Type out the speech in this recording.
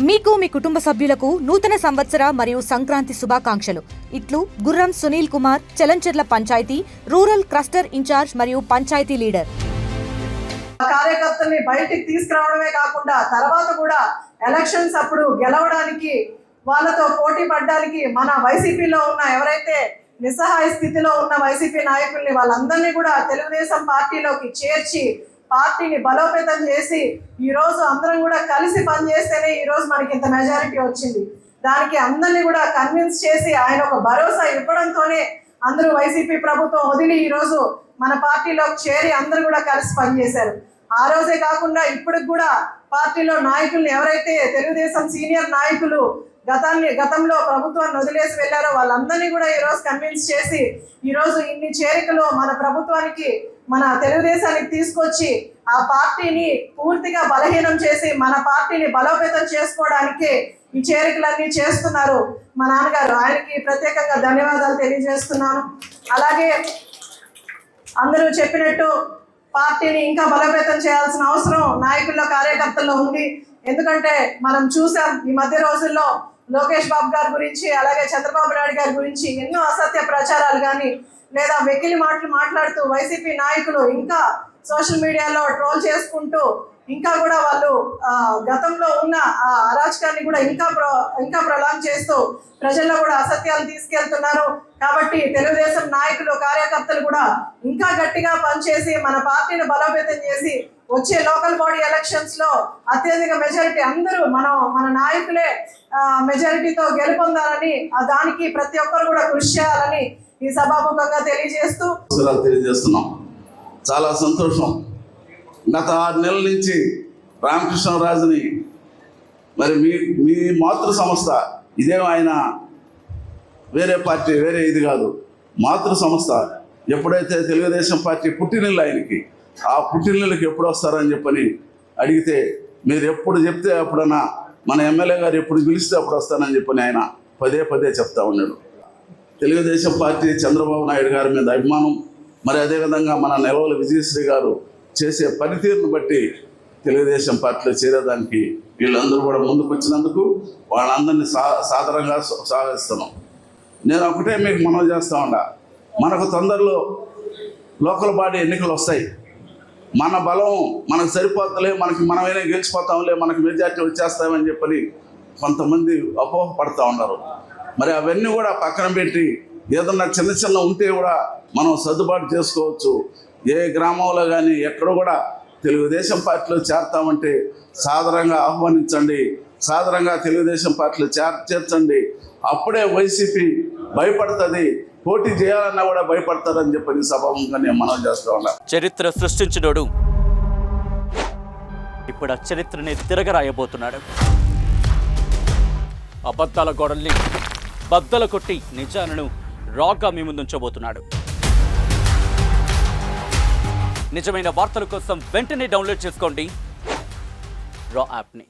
మీకు మీ కుటుంబ సభ్యులకు నూతన సంవత్సర మరియు సంక్రాంతి శుభాకాంక్షలు. ఇట్లు Gurram Sunil Kumar, Chalamcherla panchayat rural cluster in charge మరియు పంచాయతీ లీడర్. కార్యకర్తల్ని బయటికి తీసుకురావడమే కాకుండా తర్వాత కూడా ఎలక్షన్స్ అప్పుడు గెలవడానికి వాళ్ళతో పోటీ పడడానికి మన వైసీపీలో ఉన్న ఎవరైతే నిస్సహాయ స్థితిలో ఉన్న వైసీపీ నాయకుల్ని వాళ్ళందరినీ కూడా తెలుగుదేశం పార్టీలోకి చేర్చి పార్టీని బలోపేతం చేసి ఈరోజు అందరం కూడా కలిసి పనిచేస్తేనే ఈరోజు మనకి ఇంత మెజారిటీ వచ్చింది. దానికి అందరినీ కూడా కన్విన్స్ చేసి ఆయన ఒక భరోసా ఇవ్వడంతోనే అందరూ వైసీపీ ప్రభుత్వం వదిలి ఈరోజు మన పార్టీలోకి చేరి అందరూ కూడా కలిసి పనిచేశారు. ఆ రోజే కాకుండా ఇప్పటికి కూడా పార్టీలో నాయకుల్ని ఎవరైతే తెలుగుదేశం సీనియర్ నాయకులు గతంలో ప్రభుత్వాన్ని వదిలేసి వెళ్ళారో వాళ్ళందరినీ కూడా ఈరోజు కన్విన్స్ చేసి ఈరోజు ఇన్ని చేరికలు మన ప్రభుత్వానికి మన తెలుగుదేశానికి తీసుకొచ్చి ఆ పార్టీని పూర్తిగా బలహీనం చేసి మన పార్టీని బలోపేతం చేసుకోవడానికి ఈ చేరికలన్నీ చేస్తున్నారు మా నాన్నగారు. ఆయనకి ప్రత్యేకంగా ధన్యవాదాలు తెలియజేస్తున్నాను. అలాగే అందరూ చెప్పినట్టు పార్టీని ఇంకా బలోపేతం చేయాల్సిన అవసరం నాయకుల్లో కార్యకర్తల్లో ఉంది. ఎందుకంటే మనం చూసాం ఈ మధ్య రోజుల్లో లోకేష్ బాబు గారి గురించి అలాగే చంద్రబాబు నాయుడు గారి గురించి ఎన్నో అసత్య ప్రచారాలు కానీ లేదా వెకిలి మాటలు మాట్లాడుతూ వైసీపీ నాయకులు ఇంకా సోషల్ మీడియాలో ట్రోల్ చేసుకుంటూ ఇంకా కూడా వాళ్ళు గతంలో ఉన్న అరాచకాన్ని కూడా ఇంకా ప్రలాంగ్ చేస్తూ ప్రజల్లో కూడా అసత్యాలు తీసుకెళ్తున్నారు. కాబట్టి తెలుగుదేశం నాయకులు కార్యకర్తలు కూడా ఇంకా గట్టిగా పనిచేసి మన పార్టీని బలోపేతం చేసి వచ్చే లోకల్ బాడీ ఎలక్షన్స్ లో అత్యధిక మెజారిటీ అందరూ మన నాయకులే మెజారిటీతో గెలుపొందాలని దానికి ప్రతి ఒక్కరు కూడా కృషి చేయాలని ఈ సభాముఖంగా తెలియజేస్తున్నాం. చాలా సంతోషం. గత 6 నెలల నుంచి రామకృష్ణరాజుని మరి మీ మాతృ సంస్థ ఇదేమో ఆయన వేరే పార్టీ వేరే ఇది కాదు, మాతృ సంస్థ. ఎప్పుడైతే తెలుగుదేశం పార్టీ పుట్టినళ్ళు ఆయనకి ఆ పుట్టినళ్ళకి ఎప్పుడు వస్తారని చెప్పని అడిగితే మీరు ఎప్పుడు చెప్తే అప్పుడన్నా మన ఎమ్మెల్యే గారు ఎప్పుడు పిలిస్తే అప్పుడు వస్తానని చెప్పని ఆయన పదే చెప్తా ఉన్నాడు. తెలుగుదేశం పార్టీ చంద్రబాబు నాయుడు గారి మీద అభిమానం, మరి అదేవిధంగా మన నెలవల విజయశ్రీ గారు చేసే పనితీరును బట్టి తెలుగుదేశం పార్టీలో చేరేదానికి వీళ్ళందరూ కూడా ముందుకు వచ్చినందుకు వాళ్ళందరినీ సాదరంగా స్వాగతిస్తున్నాం. నేను ఒకటే మీకు మనవి చేస్తూ ఉండా, మనకు తొందరలో లోకల్ బాడీ ఎన్నికలు వస్తాయి. మన బలం మనకు సరిపోతలే, మనమైనా గెలిచిపోతాంలే, మనకు మెజార్టీ వచ్చేస్తామని చెప్పని కొంతమంది అపోహ పడుతూ ఉన్నారు. మరి అవన్నీ కూడా పక్కన పెట్టి ఏదన్నా చిన్న ఉంటే కూడా మనం సర్దుబాటు చేసుకోవచ్చు. ఏ గ్రామంలో కానీ ఎక్కడ కూడా తెలుగుదేశం పార్టీలో చేరతామంటే సాదరంగా ఆహ్వానించండి, సాదరంగా తెలుగుదేశం పార్టీలో చేర్చండి. అప్పుడే వైసీపీ భయపడుతుంది, పోటీ చేయాలన్నా కూడా భయపడతారని చెప్పని సభాముఖంగా నేను మనం చేస్తూ ఉన్నా. చరిత్ర సృష్టించినోడు ఇప్పుడు ఆ చరిత్రని తిరగరాయబోతున్నాడు. అబద్ధాల గోడల్ని బద్దలు కొట్టి నిజాలను రాగా మీ ముందుంచబోతున్నాడు. నిజమైన వార్తల కోసం వెంటనే డౌన్లోడ్ చేసుకోండి రా యాప్ని.